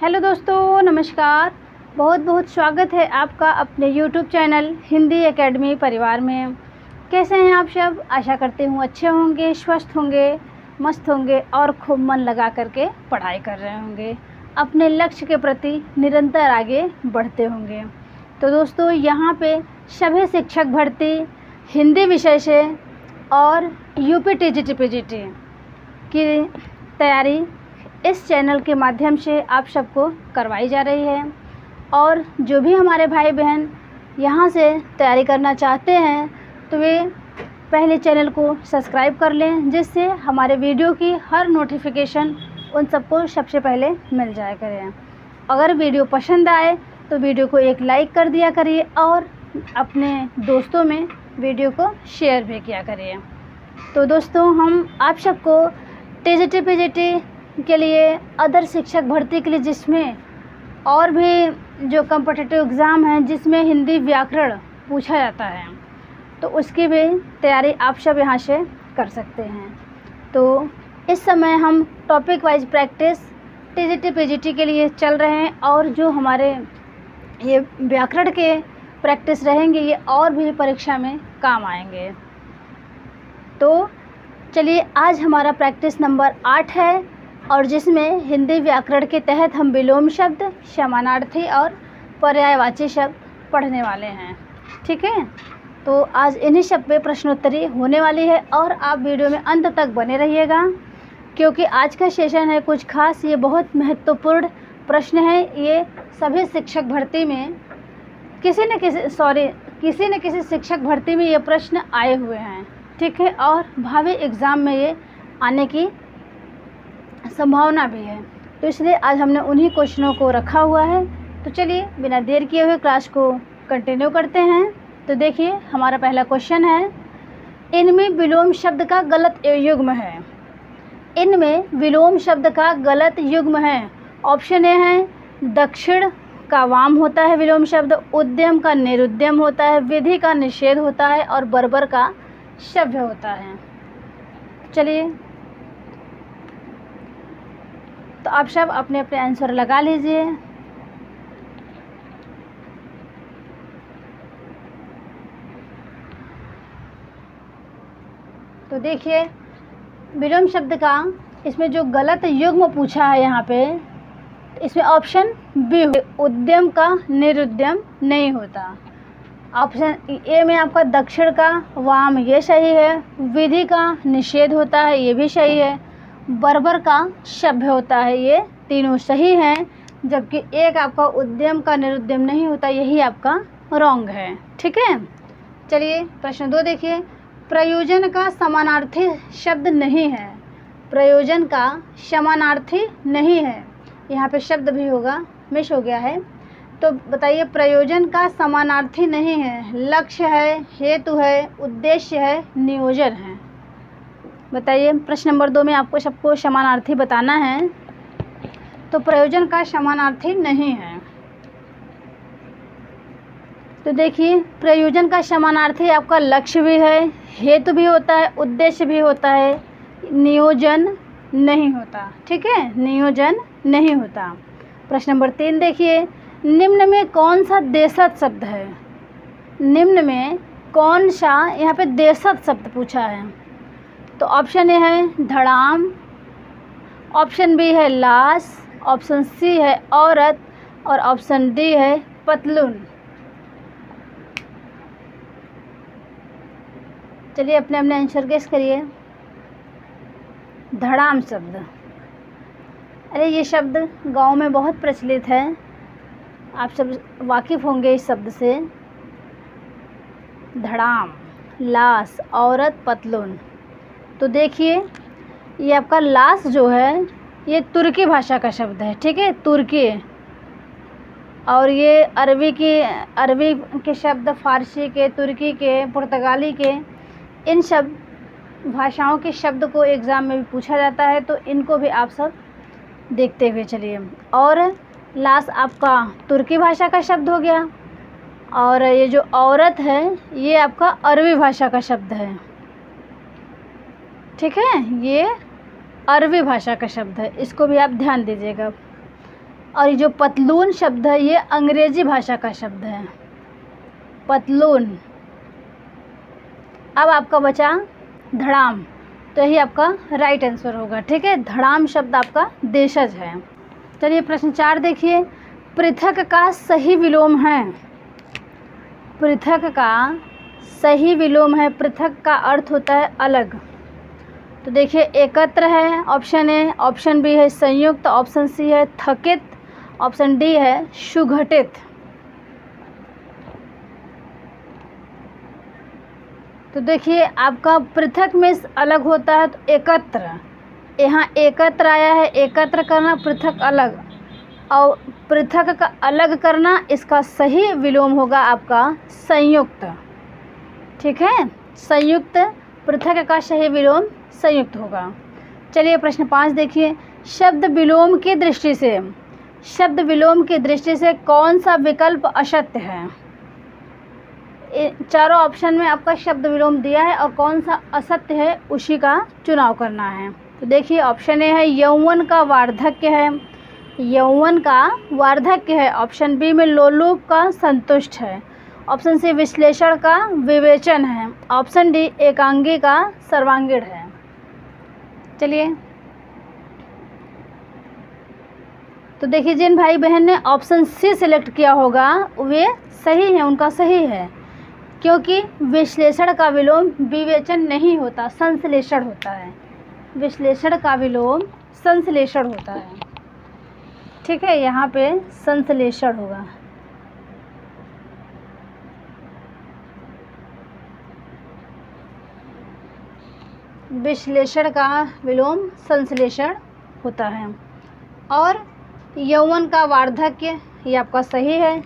Hello दोस्तों, नमस्कार। बहुत बहुत स्वागत है आपका अपने यूट्यूब चैनल हिंदी एकेडमी परिवार में। कैसे हैं आप सब? आशा करती हूँ अच्छे होंगे, स्वस्थ होंगे, मस्त होंगे और खूब मन लगा करके पढ़ाई कर रहे होंगे, अपने लक्ष्य के प्रति निरंतर आगे बढ़ते होंगे। तो दोस्तों, यहाँ पे सभी शिक्षक भर्ती हिंदी विषय से और यूपी टीजीटी पीजीटी की तैयारी इस चैनल के माध्यम से आप सबको करवाई जा रही है। और जो भी हमारे भाई बहन यहाँ से तैयारी करना चाहते हैं तो वे पहले चैनल को सब्सक्राइब कर लें, जिससे हमारे वीडियो की हर नोटिफिकेशन उन सबको सबसे पहले मिल जाया करें। अगर वीडियो पसंद आए तो वीडियो को एक लाइक कर दिया करिए और अपने दोस्तों में वीडियो को शेयर भी किया करिए। तो दोस्तों, हम आप सबको टीजीटी पीजीटी के लिए, अदर शिक्षक भर्ती के लिए, जिसमें और भी जो कॉम्पिटिटिव एग्ज़ाम हैं जिसमें हिंदी व्याकरण पूछा जाता है, तो उसकी भी तैयारी आप सब यहाँ से कर सकते हैं। तो इस समय हम topic wise practice TGT PGT के लिए चल रहे हैं, और जो हमारे ये व्याकरण के प्रैक्टिस रहेंगे ये और भी परीक्षा में काम आएंगे। तो चलिए, आज हमारा प्रैक्टिस नंबर 8 है, और जिसमें हिंदी व्याकरण के तहत हम विलोम शब्द, समानार्थी और पर्यायवाची शब्द पढ़ने वाले हैं। ठीक है, तो आज इन्हीं शब्द पे प्रश्नोत्तरी होने वाली है, और आप वीडियो में अंत तक बने रहिएगा, क्योंकि आज का सेशन है कुछ खास। ये बहुत महत्वपूर्ण प्रश्न है। ये सभी शिक्षक भर्ती में किसी न किसी शिक्षक भर्ती में ये प्रश्न आए हुए हैं। ठीक है, और भावी एग्ज़ाम में ये आने की संभावना भी है, तो इसलिए आज हमने उन्हीं क्वेश्चनों को रखा हुआ है। तो चलिए, बिना देर किए हुए क्लास को कंटिन्यू करते हैं। तो देखिए, हमारा पहला क्वेश्चन है, इनमें विलोम शब्द का गलत युग्म है। इनमें विलोम शब्द का गलत युग्म है। ऑप्शन ए है, दक्षिण का वाम होता है विलोम शब्द, उद्यम का निरुद्यम होता है, विधि का निषेध होता है, और बर्बर का सभ्य होता है। चलिए, तो आप सब अपने अपने आंसर लगा लीजिए। तो देखिए, विलोम शब्द का इसमें जो गलत युग्म पूछा है यहाँ पे, इसमें ऑप्शन बी, उद्यम का निरुद्यम नहीं होता। ऑप्शन ए में आपका दक्षिण का वाम, ये सही है। विधि का निषेध होता है, ये भी सही है। बर्बर का सभ्य होता है, ये तीनों सही हैं। जबकि एक आपका उद्यम का निरुद्यम नहीं होता, यही आपका रॉन्ग है। ठीक है, चलिए प्रश्न 2 देखिए, प्रयोजन का समानार्थी शब्द नहीं है। प्रयोजन का समानार्थी नहीं है, यहाँ पे शब्द भी होगा, मिस हो गया है। तो बताइए, प्रयोजन का समानार्थी नहीं है। लक्ष्य है, हेतु है, उद्देश्य है, नियोजन है। बताइए, प्रश्न नंबर 2 में आपको सबको समानार्थी बताना है। तो प्रयोजन का समानार्थी नहीं है। तो देखिए, प्रयोजन का समानार्थी आपका लक्ष्य भी है, हेतु भी होता है, उद्देश्य भी होता है, नियोजन नहीं होता। ठीक है, नियोजन नहीं होता। प्रश्न नंबर 3 देखिए, निम्न में कौन सा देशज शब्द है। निम्न में कौन सा यहाँ पे देशज शब्द पूछा है। तो ऑप्शन ए है धड़ाम, ऑप्शन बी है लाश, ऑप्शन सी है औरत, और ऑप्शन डी है पतलून। चलिए, अपने अपने आंसर गेस करिए। धड़ाम शब्द, अरे ये शब्द गांव में बहुत प्रचलित है, आप सब वाकिफ़ होंगे इस शब्द से। धड़ाम, लाश, औरत, पतलून। तो देखिए, ये आपका लाश जो है ये तुर्की भाषा का शब्द है। ठीक है, तुर्की, और ये अरबी के शब्द, फारसी के, तुर्की के, पुर्तगाली के, इन सब भाषाओं के शब्द को एग्ज़ाम में भी पूछा जाता है, तो इनको भी आप सब देखते हुए चलिए। और लाश आपका तुर्की भाषा का शब्द हो गया, और ये जो औरत है ये आपका अरबी भाषा का शब्द है। ठीक है, ये अरबी भाषा का शब्द है, इसको भी आप ध्यान दीजिएगा। और ये जो पतलून शब्द है ये अंग्रेजी भाषा का शब्द है, पतलून। अब आपका बचा धड़ाम, तो यही आपका राइट आंसर होगा। ठीक है, धड़ाम शब्द आपका देशज है। चलिए प्रश्न 4 देखिए, पृथक का सही विलोम है। पृथक का सही विलोम है, पृथक का अर्थ होता है अलग। तो देखिए एकत्र है ऑप्शन ए, ऑप्शन बी है संयुक्त, ऑप्शन सी है थकित, ऑप्शन डी है सुघटित। तो देखिए आपका पृथक में अलग होता है तो एकत्र, यहाँ एकत्र आया है, एकत्र करना पृथक अलग, और पृथक का अलग करना इसका सही विलोम होगा आपका संयुक्त। ठीक है, संयुक्त, पृथक का सही विलोम संयुक्त होगा। चलिए प्रश्न 5 देखिए, शब्द विलोम की दृष्टि से, शब्द विलोम की दृष्टि से कौन सा विकल्प असत्य है। चारों ऑप्शन में आपका शब्द विलोम दिया है और कौन सा असत्य है उसी का चुनाव करना है। तो देखिए ऑप्शन ए है यौवन का वार्धक्य है, यौवन का वार्धक्य है। ऑप्शन बी में लोलुप का संतुष्ट है। ऑप्शन सी विश्लेषण का विवेचन है। ऑप्शन डी एकांगी का सर्वांगीण है। चलिए तो देखिए जिन भाई बहन ने ऑप्शन सी सिलेक्ट किया होगा वे सही हैं, उनका सही है, क्योंकि विश्लेषण का विलोम विवेचन नहीं होता, संश्लेषण होता है। विश्लेषण का विलोम संश्लेषण होता है। ठीक है, यहाँ पे संश्लेषण होगा। विश्लेषण का विलोम संश्लेषण होता है। और यौवन का वार्धक्य ये आपका सही है,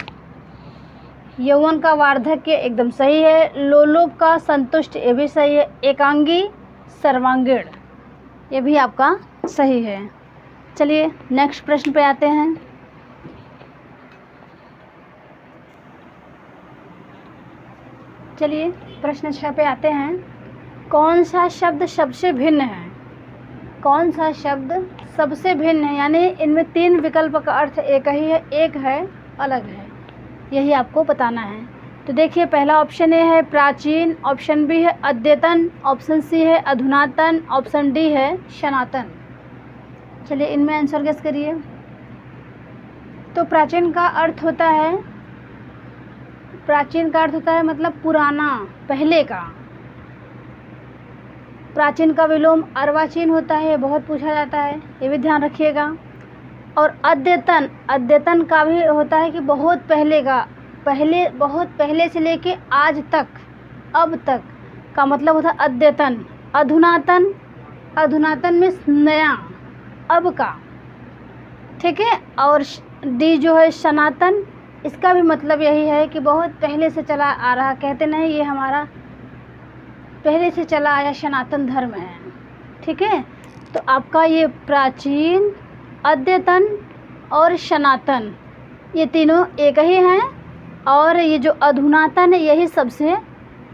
यौवन का वार्धक्य एकदम सही है। लोलुप का संतुष्ट ये भी सही है। एकांगी सर्वांगीण ये भी आपका सही है। चलिए नेक्स्ट प्रश्न पे आते हैं। चलिए प्रश्न 6 पे आते हैं, कौन सा शब्द सबसे भिन्न है। कौन सा शब्द सबसे भिन्न है, यानी इनमें 3 विकल्प का अर्थ एक ही है, एक है अलग है, यही आपको बताना है। तो देखिए पहला ऑप्शन ए है प्राचीन, ऑप्शन बी है अद्यतन, ऑप्शन सी है अधुनातन, ऑप्शन डी है सनातन। चलिए इनमें आंसर गेस करिए। तो प्राचीन का अर्थ होता है, प्राचीन का अर्थ होता है मतलब पुराना, पहले का। प्राचीन का विलोम अर्वाचीन होता है, ये बहुत पूछा जाता है, ये भी ध्यान रखिएगा। और अद्यतन, अद्यतन का भी होता है कि बहुत पहले का, पहले, बहुत पहले से लेके आज तक, अब तक का मतलब होता है अद्यतन। अधुनातन, अधुनातन में नया, अब का। ठीक है, और डी जो है सनातन, इसका भी मतलब यही है कि बहुत पहले से चला आ रहा, कहते नहीं ये हमारा पहले से चला आया सनातन धर्म है। ठीक है, तो आपका ये प्राचीन, अद्यतन और सनातन ये तीनों एक ही हैं, और ये जो अधुनातन है यही सबसे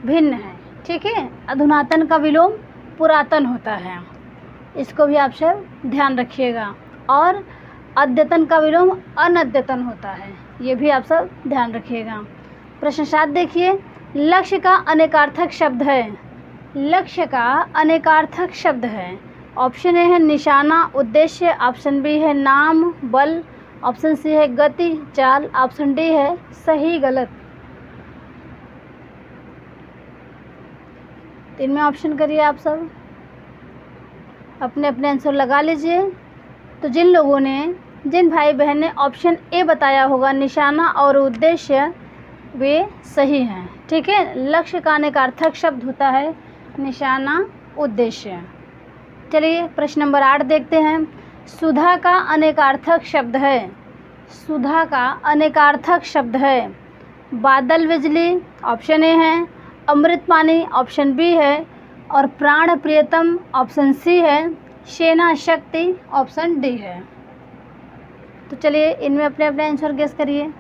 भिन्न है। ठीक है, अधुनातन का विलोम पुरातन होता है, इसको भी आप सब ध्यान रखिएगा। और अद्यतन का विलोम अनद्यतन होता है, ये भी आप सब ध्यान रखिएगा। प्रश्न 7 देखिए, लक्ष्य का अनेकार्थक शब्द है। लक्ष्य का अनेकार्थक शब्द है। ऑप्शन ए है निशाना, उद्देश्य, ऑप्शन बी है नाम, बल, ऑप्शन सी है गति, चाल, ऑप्शन डी है सही गलत। इनमें ऑप्शन करिए आप सब, अपने अपने आंसर लगा लीजिए। तो जिन लोगों ने, जिन भाई बहन ने ऑप्शन ए बताया होगा निशाना और उद्देश्य, वे सही हैं। ठीक है, लक्ष्य का अनेकार्थक शब्द होता है निशाना, उद्देश्य। चलिए प्रश्न नंबर 8 देखते हैं। सुधा का अनेकार्थक शब्द है। सुधा का अनेकार्थक शब्द है बादल बिजली, ऑप्शन ए है, अमृत पानी, ऑप्शन बी है, और प्राण प्रियतम, ऑप्शन सी है, सेना शक्ति, ऑप्शन डी है। तो चलिए इनमें अपने अपने आंसर गेस करिए।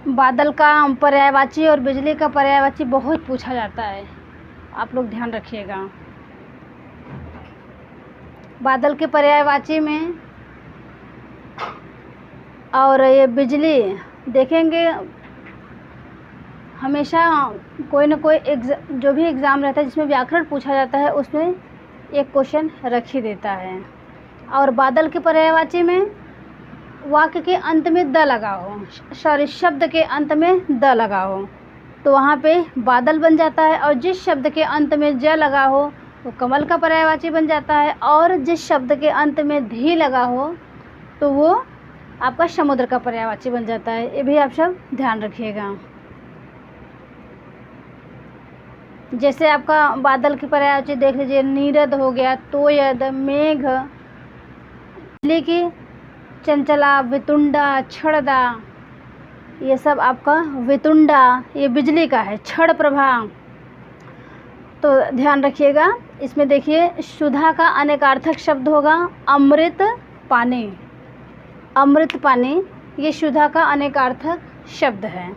बादल का पर्यायवाची और बिजली का पर्यायवाची बहुत पूछा जाता है, आप लोग ध्यान रखिएगा। बादल के पर्यायवाची में और ये बिजली देखेंगे, हमेशा कोई ना कोई जो भी एग्ज़ाम रहता है जिसमें व्याकरण पूछा जाता है उसमें एक क्वेश्चन रख ही देता है। और बादल के पर्यायवाची में वाक्य के अंत में द लगा हो, सॉरी शब्द के अंत में द लगा हो तो वहाँ पे बादल बन जाता है, और जिस शब्द के अंत में ज लगा हो वो कमल का पर्यायवाची बन जाता है, और जिस शब्द के अंत में धी लगा हो तो वो आपका समुद्र का पर्यायवाची बन जाता है। ये भी आप सब ध्यान रखिएगा। जैसे आपका बादल की पर्यायवाची देख लीजिए, नीरद हो गया, तोयद, मेघ, बिजली की चंचला, वितुंडा, क्षणदा, ये सब आपका वितुंडा ये बिजली का है, क्षण प्रभा। तो ध्यान रखिएगा। इसमें देखिए सुधा का अनेकार्थक शब्द होगा अमृत पानी, अमृत पानी ये सुधा का अनेकार्थक शब्द है।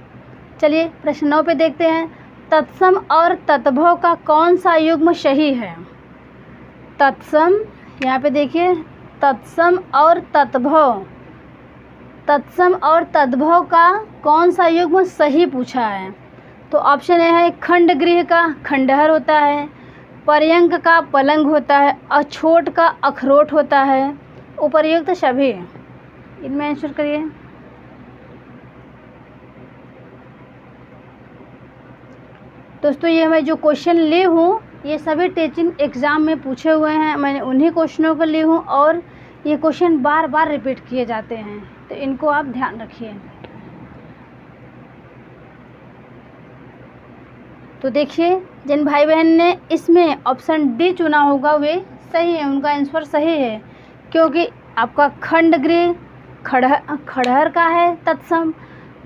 चलिए प्रश्न 9 पे देखते हैं। तत्सम और तत्भव का कौन सा युग्म सही है? तत्सम, यहाँ पे देखिए तत्सम और तत्भव, तत्सम और तद्भव का कौन सा युग्म सही पूछा है? तो ऑप्शन ए है खंड गृह का खंडहर होता है, पर्यंक का पलंग होता है, अछोट का अखरोट होता है, उपर्युक्त सभी। इनमें आंसर करिए। दोस्तों ये मैं जो क्वेश्चन ली हूँ ये सभी टीचिंग एग्ज़ाम में पूछे हुए हैं, मैंने उन्हीं क्वेश्चनों को ली हूँ और ये क्वेश्चन बार बार रिपीट किए जाते हैं, तो इनको आप ध्यान रखिए। तो देखिए जिन भाई बहन ने इसमें ऑप्शन डी चुना होगा वे सही है, उनका आंसर सही है, क्योंकि आपका खंड गृह खड़हर का है तत्सम,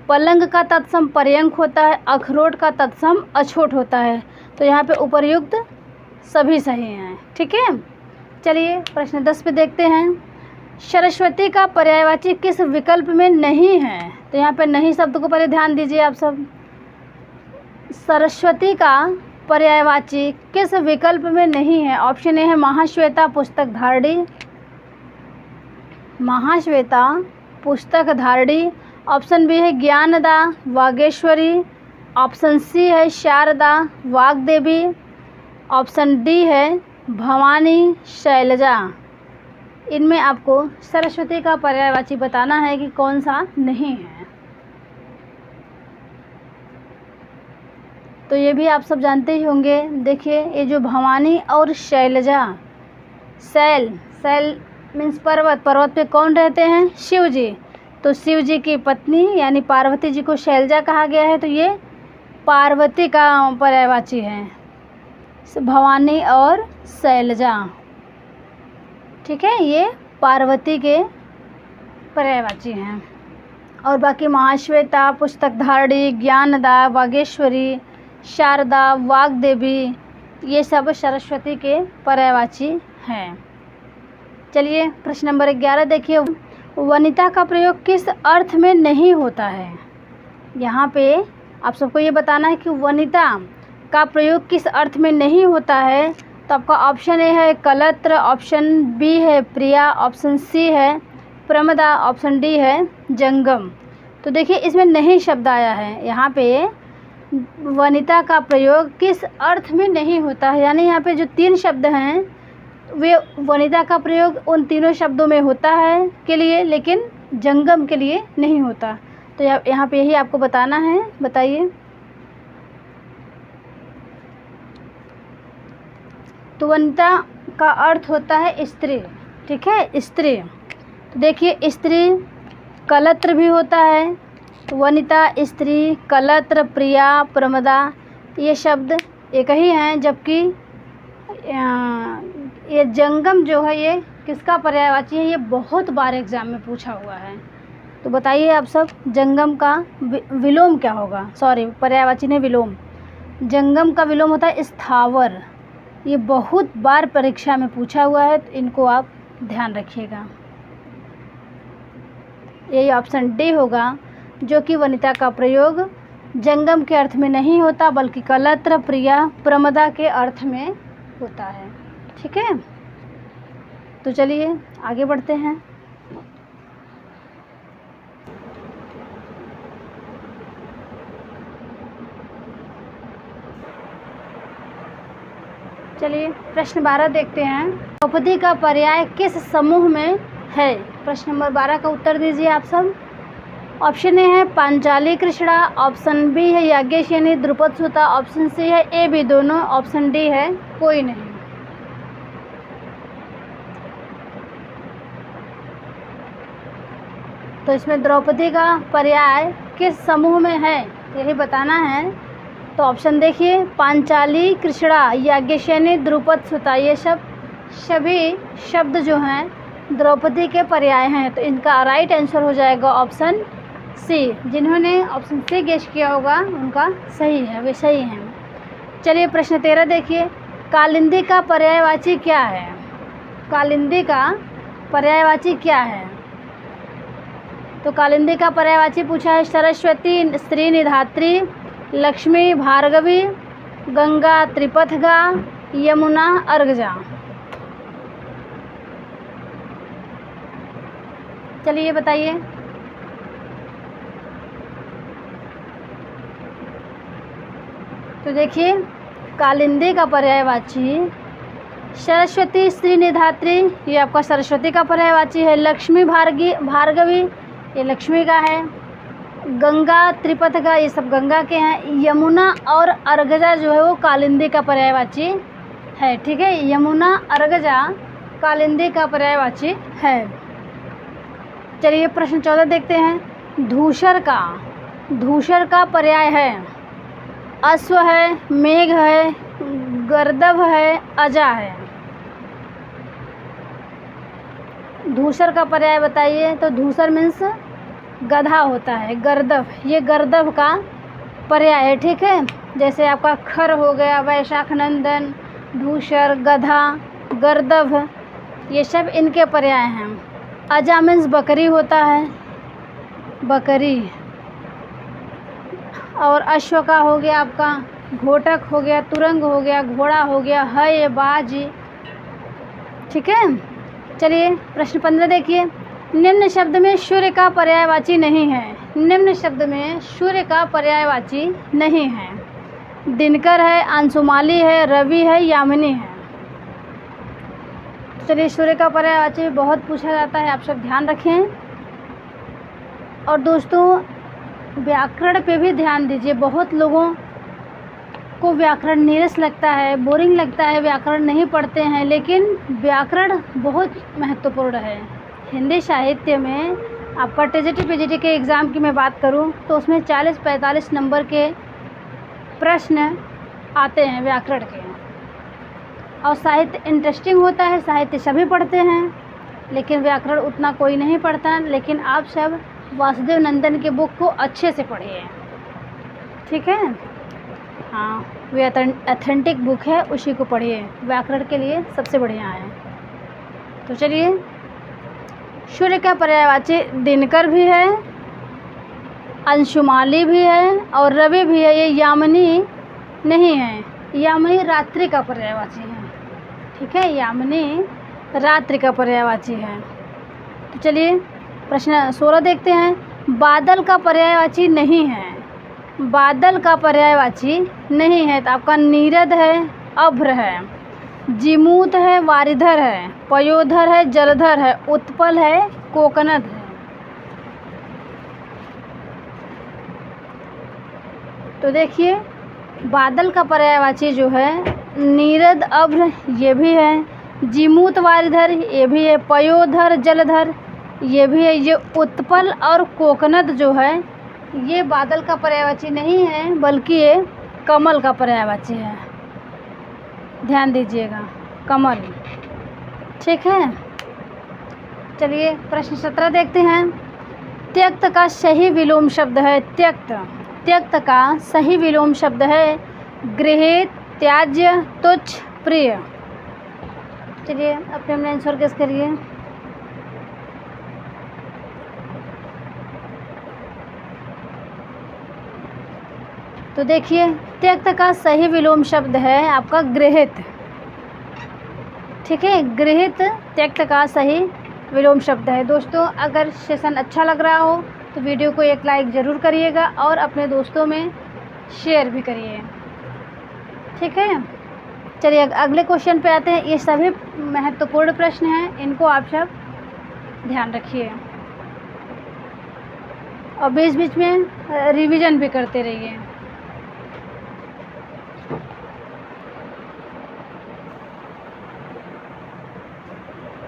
पलंग का तत्सम पर्यंक होता है, अखरोट का तत्सम अछोट होता है। तो यहाँ पे उपर्युक्त सभी सही हैं। ठीक है, चलिए प्रश्न 10 पे देखते हैं। सरस्वती का पर्यायवाची किस विकल्प में नहीं है? तो यहाँ पे नहीं शब्द को पहले ध्यान दीजिए आप सब। सरस्वती का पर्यायवाची किस विकल्प में नहीं है? ऑप्शन ए है महाश्वेता पुस्तक धारणी, महाश्वेता पुस्तक धारणी। ऑप्शन बी है ज्ञानदा वागेश्वरी, ऑप्शन सी है शारदा वाग्देवी, ऑप्शन डी है भवानी शैलजा। इनमें आपको सरस्वती का पर्यायवाची बताना है कि कौन सा नहीं है। तो ये भी आप सब जानते ही होंगे। देखिए ये जो भवानी और शैलजा, शैल मीन्स पर्वत, पर्वत पे कौन रहते हैं? शिव जी। तो शिव जी की पत्नी यानी पार्वती जी को शैलजा कहा गया है, तो ये पार्वती का पर्यायवाची है, भवानी और शैलजा। ठीक है, ये पार्वती के पर्यायवाची हैं। और बाकी महाश्वेता पुस्तक धारणी, ज्ञानदा वागेश्वरी, शारदा वाग्देवी ये सब सरस्वती के पर्यायवाची हैं। चलिए प्रश्न नंबर 11 देखिए। वनिता का प्रयोग किस अर्थ में नहीं होता है? यहाँ पे आप सबको ये बताना है कि वनिता का प्रयोग किस अर्थ में नहीं होता है। तो आपका ऑप्शन ए है कलत्र, ऑप्शन बी है प्रिया, ऑप्शन सी है प्रमदा, ऑप्शन डी है जंगम। तो देखिए इसमें नहीं शब्द आया है। यहाँ पे वनिता का प्रयोग किस अर्थ में नहीं होता है, यानी यहाँ पे जो 3 शब्द हैं वे वनिता का प्रयोग उन तीनों शब्दों में होता है के लिए, लेकिन जंगम के लिए नहीं होता। तो यहाँ पे यही आपको बताना है। बताइए। तो वनिता का अर्थ होता है स्त्री। ठीक है, स्त्री। तो देखिए स्त्री कलत्र भी होता है, वनिता, स्त्री, कलत्र, प्रिया, प्रमदा ये शब्द एक ही हैं, जबकि ये जंगम जो है ये किसका पर्यायवाची है? ये बहुत बार एग्जाम में पूछा हुआ है। तो बताइए आप सब जंगम का विलोम क्या होगा? सॉरी पर्यायवाची ने विलोम। जंगम का विलोम होता है स्थावर। ये बहुत बार परीक्षा में पूछा हुआ है, तो इनको आप ध्यान रखिएगा। यही ऑप्शन डी होगा। जो कि वनिता का प्रयोग जंगम के अर्थ में नहीं होता बल्कि कलत्र, प्रिया, प्रमदा के अर्थ में होता है। ठीक है, तो चलिए आगे बढ़ते हैं। चलिए प्रश्न 12 देखते हैं। द्रौपदी का पर्याय किस समूह में है? प्रश्न नंबर 12 का उत्तर दीजिए आप सब। ऑप्शन ए है पांचाली कृष्णा, ऑप्शन बी है याज्ञसेनी, द्रुपद सुता, ऑप्शन सी है ए बी दोनों, ऑप्शन डी है कोई नहीं। तो इसमें द्रौपदी का पर्याय किस समूह में है यही बताना है। तो ऑप्शन देखिए, पांचाली कृष्णा, याज्ञसेनी, द्रुपद सुता, ये सभी शब्द जो हैं द्रौपदी के पर्याय हैं। तो इनका राइट आंसर हो जाएगा ऑप्शन सी। जिन्होंने ऑप्शन सी गेस किया होगा उनका सही है, वे सही हैं। चलिए प्रश्न 13 देखिए। कालिंदी का पर्यायवाची क्या है? कालिंदी का पर्यायवाची क्या है? तो कालिंदी का पर्यायवाची पूछा है सरस्वती स्त्री निधात्री, लक्ष्मी भार्गवी, गंगा त्रिपथगा, यमुना अर्गजा। चलिए बताइए। तो देखिए कालिंदी का पर्यायवाची सरस्वती स्त्री निधात्री, ये आपका सरस्वती का पर्यायवाची है। लक्ष्मी भार्गवी, ये लक्ष्मी का है। गंगा त्रिपथगा, ये सब गंगा के हैं। यमुना और अर्गजा जो है वो कालिंदी का पर्यायवाची है। ठीक है, यमुना अर्गजा कालिंदी का पर्यायवाची है। चलिए प्रश्न 14 देखते हैं। धूसर का पर्याय है अश्व है, मेघ है, गर्दभ है, अजा है। धूसर का पर्याय बताइए। तो धूसर मीन्स गधा होता है। गर्दभ, ये गर्दभ का पर्याय है। ठीक है, जैसे आपका खर हो गया, वैशाख नंदन, धूसर, गधा, गर्दभ, ये सब इनके पर्याय हैं। अजा मीन्स बकरी होता है, बकरी। और अश्व का हो गया आपका घोटक हो गया, तुरंग हो गया, घोड़ा हो गया, है बाजी। ठीक है, चलिए प्रश्न 15 देखिए। निम्न शब्द में सूर्य का पर्यायवाची नहीं है। निम्न शब्द में सूर्य का पर्यायवाची नहीं है। दिनकर है, अंशुमाली है, रवि है, यामिनी है। चलिए सूर्य का पर्यायवाची बहुत पूछा जाता है, आप सब ध्यान रखें। और दोस्तों व्याकरण पे भी ध्यान दीजिए। बहुत लोगों को व्याकरण नीरस लगता है, बोरिंग लगता है, व्याकरण नहीं पढ़ते हैं, लेकिन व्याकरण बहुत महत्वपूर्ण है। हिंदी साहित्य में आपका टीजीटी पीजीटी के एग्ज़ाम की मैं बात करूं तो उसमें 40-45 नंबर के प्रश्न आते हैं व्याकरण के। और साहित्य इंटरेस्टिंग होता है, साहित्य सभी पढ़ते हैं, लेकिन व्याकरण उतना कोई नहीं पढ़ता। लेकिन आप सब वासुदेव नंदन के बुक को अच्छे से पढ़िए। ठीक है, हाँ, वे ऑथेंटिक बुक है, उसी को पढ़िए, व्याकरण के लिए सबसे बढ़िया है। तो चलिए, सूर्य का पर्यायवाची दिनकर भी है, अंशुमाली भी है और रवि भी है। ये यामिनी नहीं है, यामिनी रात्रि का पर्यायवाची है। ठीक है, यामिनी रात्रि का पर्यायवाची है। तो चलिए प्रश्न 16 देखते हैं। बादल का पर्यायवाची नहीं है। बादल का पर्यायवाची नहीं है। तो आपका नीरद है, अभ्र है, जिमूत है, वारिधर है, पयोधर है, जलधर है, उत्पल है, कोकनद है। तो देखिए बादल का पर्यायवाची जो है नीरद, अभ्र, ये भी है, जिमूत, वारिधर, ये भी है, पयोधर, जलधर, ये भी है, ये उत्पल और कोकनद जो है ये बादल का पर्यायवाची नहीं है, बल्कि ये कमल का पर्यायवाची है। ध्यान दीजिएगा, कमल। ठीक है, चलिए प्रश्न 17 देखते हैं। त्यक्त का सही विलोम शब्द है। त्यक्त का सही विलोम शब्द है गृहीत, त्याज्य, तुच्छ, प्रिय। चलिए अपने आंसर गेस करिए। तो देखिए त्यक्त का सही विलोम शब्द है आपका गृहीत। ठीक है, गृहीत त्यक्त का सही विलोम शब्द है। दोस्तों अगर सेशन अच्छा लग रहा हो तो वीडियो को एक लाइक ज़रूर करिएगा और अपने दोस्तों में शेयर भी करिए। ठीक है, चलिए अगले क्वेश्चन पे आते हैं। ये सभी महत्वपूर्ण प्रश्न हैं, इनको आप सब ध्यान रखिए और बीच बीच में रिवीजन भी करते रहिए।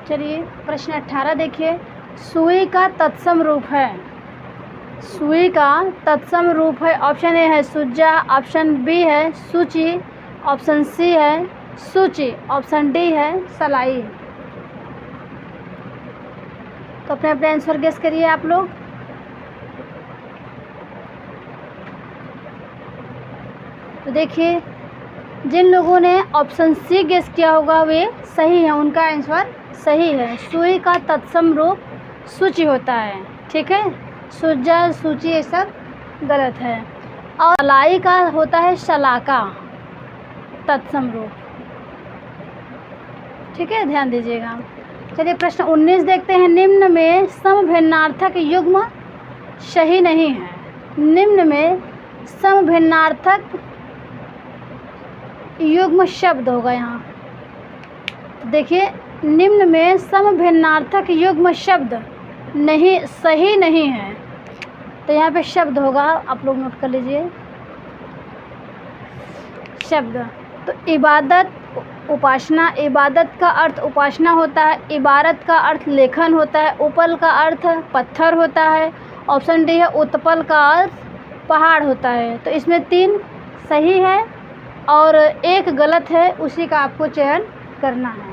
चलिए प्रश्न 18 देखिए। सुई का तत्सम रूप है। सुई का तत्सम रूप है। ऑप्शन ए है सुजा, ऑप्शन बी है सूची, ऑप्शन सी है सूची, ऑप्शन डी है सलाई। तो अपने अपने आंसर गेस करिए आप लोग। तो देखिए जिन लोगों ने ऑप्शन सी गेस किया होगा वे सही है, उनका आंसर सही है। सुई का तत्सम रूप सूची होता है। ठीक है, सुजा सूची ये सब गलत है। और सलाई का होता है शलाका तत्सम रूप। ठीक है, ध्यान दीजिएगा। चलिए प्रश्न 19 देखते हैं। निम्न में समभिन्नार्थक युग्म सही नहीं है। निम्न में समभिन्नार्थक युग्म शब्द होगा यहाँ। देखिए निम्न में समभिन्नार्थक युग्म शब्द नहीं सही नहीं है, तो यहाँ पे शब्द होगा, आप लोग नोट कर लीजिए शब्द। तो इबादत उपासना, इबादत का अर्थ उपासना होता है, इबारत का अर्थ लेखन होता है, उपल का अर्थ पत्थर होता है, ऑप्शन डी है उत्पल का अर्थ पहाड़ होता है। तो इसमें 3 सही है और 1 गलत है, उसी का आपको चयन करना है।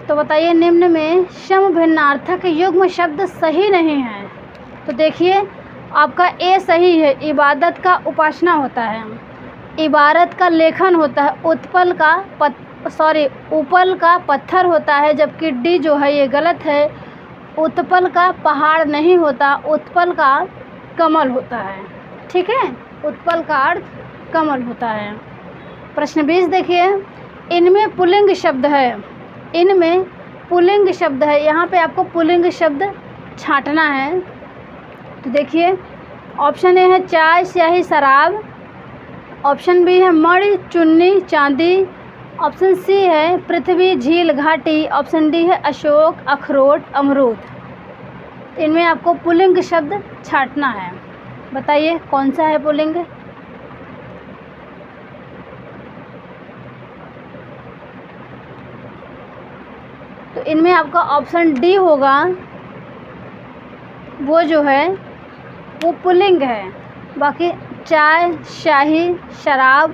तो बताइए निम्न में समभिन्नार्थक युग्म शब्द सही नहीं है। तो देखिए आपका ए सही है, इबादत का उपासना होता है, इबारत का लेखन होता है, उपल का पत्थर होता है, जबकि डी जो है ये गलत है। उत्पल का पहाड़ नहीं होता, उत्पल का कमल होता है। ठीक है, उत्पल का अर्थ कमल होता है। प्रश्न 20 देखिए। इनमें पुल्लिंग शब्द है। इनमें पुल्लिंग शब्द है, यहाँ पे आपको पुल्लिंग शब्द छांटना है। तो देखिए ऑप्शन ए है चाय स्याही शराब, ऑप्शन बी है मणि चुन्नी चांदी, ऑप्शन सी है पृथ्वी झील घाटी, ऑप्शन डी है अशोक अखरोट अमरूद। इनमें आपको पुल्लिंग शब्द छांटना है। बताइए कौन सा है पुल्लिंग। तो इनमें आपका ऑप्शन डी होगा, वो जो है वो पुल्लिंग है। बाकी चाय शाही शराब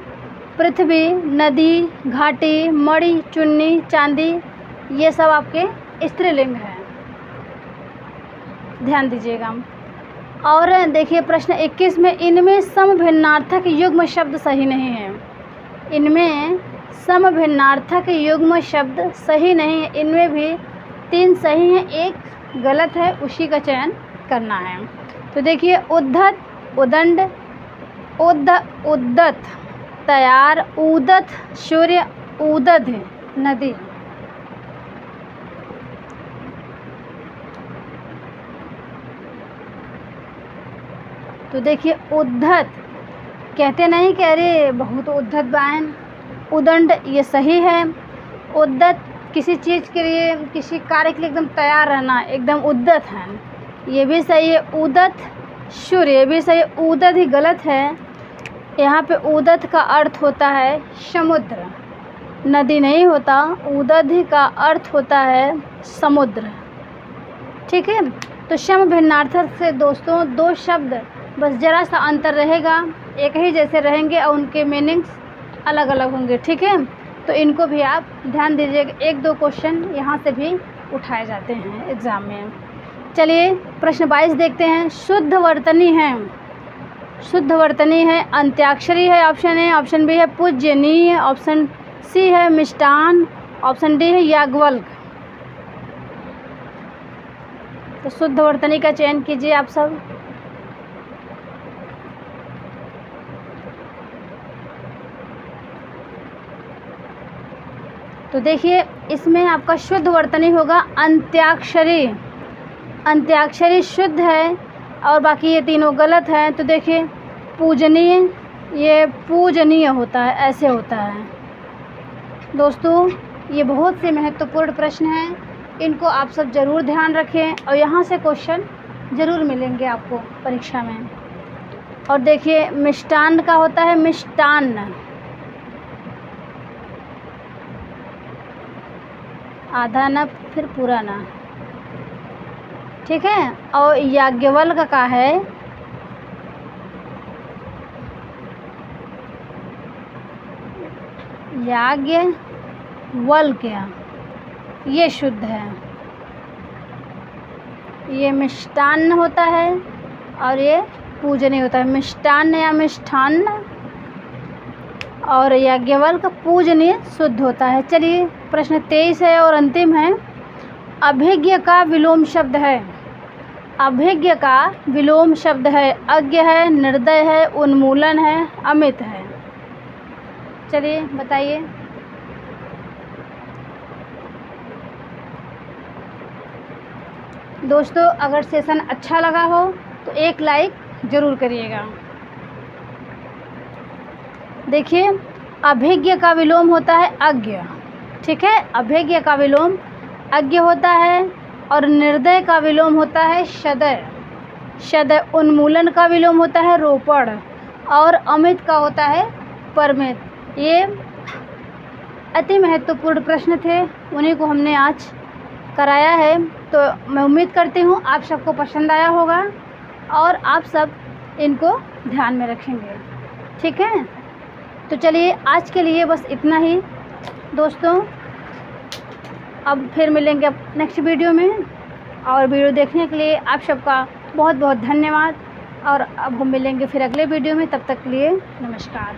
पृथ्वी नदी घाटी मणि चुन्नी चांदी ये सब आपके स्त्रीलिंग हैं, ध्यान दीजिएगा। और देखिए प्रश्न 21 में इनमें समभिन्नार्थक युग्म शब्द सही नहीं है। इनमें समभिन्नार्थक युग्म शब्द सही नहीं है। इनमें भी 3 सही हैं, 1 गलत है, उसी का चयन करना है। तो देखिए उद्धत उदंड उद्दत तैयार उदत सूर्य उदध नदी। तो देखिए उद्धत कहते नहीं कि अरे बहुत उद्धत बाहन। उदंड ये सही है। उद्दत किसी चीज़ के लिए किसी कार्य के लिए एकदम तैयार रहना, एकदम उद्दत है, ये भी सही है। उदत सूर्य ये भी सही। उदत ही गलत है। यहाँ पे उदत का अर्थ होता है समुद्र, नदी नहीं होता। उदत का अर्थ होता है समुद्र। ठीक है, तो समभिन्नार्थक से दोस्तों 2 शब्द बस ज़रा सा अंतर रहेगा, एक ही जैसे रहेंगे और उनके मीनिंग्स अलग अलग होंगे। ठीक है, तो इनको भी आप ध्यान दीजिएगा। 1-2 क्वेश्चन यहाँ से भी उठाए जाते हैं एग्ज़ाम में। चलिए प्रश्न 22 देखते हैं। शुद्ध वर्तनी है। शुद्ध वर्तनी है अंत्याक्षरी है, ऑप्शन ए, ऑप्शन बी है पूज्यनीय, ऑप्शन सी है मिष्टान, ऑप्शन डी है याज्ञवल्क्य। तो शुद्ध वर्तनी का चयन कीजिए आप सब। तो देखिए इसमें आपका शुद्ध वर्तनी होगा अंत्याक्षरी। अंत्याक्षरी शुद्ध है और बाकी ये तीनों गलत हैं। तो देखिए पूजनीय, ये पूजनीय होता है, ऐसे होता है। दोस्तों ये बहुत से महत्वपूर्ण प्रश्न हैं, इनको आप सब ज़रूर ध्यान रखें और यहाँ से क्वेश्चन ज़रूर मिलेंगे आपको परीक्षा में। और देखिए मिष्टान्न का होता है मिष्टान्न, आधा न फिर पूरा ना, ठीक है। और याज्ञवल्क्य का है याज्ञवल्क्य, ये शुद्ध है। ये मिष्टान्न होता है और ये पूजनीय होता है, मिष्टान्न या मिष्ठान्न, और याज्ञवल्क्य पूजनीय शुद्ध होता है। चलिए प्रश्न 23 है और अंतिम है। अभिज्ञ का विलोम शब्द है। अभिज्ञ का विलोम शब्द है अज्ञ है, निर्दय है, उन्मूलन है, अमित है। चलिए बताइए। दोस्तों अगर सेशन अच्छा लगा हो तो एक लाइक ज़रूर करिएगा। देखिए अभिज्ञ का विलोम होता है अज्ञ, ठीक है। अभिज्ञ का विलोम अज्ञ होता है और निर्दय का विलोम होता है शदय। शदय, उन्मूलन का विलोम होता है रोपण और अमित का होता है परमित। ये अति महत्वपूर्ण प्रश्न थे, उन्हीं को हमने आज कराया है। तो मैं उम्मीद करती हूँ आप सबको पसंद आया होगा और आप सब इनको ध्यान में रखेंगे, ठीक है। तो चलिए आज के लिए बस इतना ही दोस्तों। अब फिर मिलेंगे नेक्स्ट वीडियो में, और वीडियो देखने के लिए आप सबका बहुत बहुत धन्यवाद। और अब हम मिलेंगे फिर अगले वीडियो में, तब तक के लिए नमस्कार।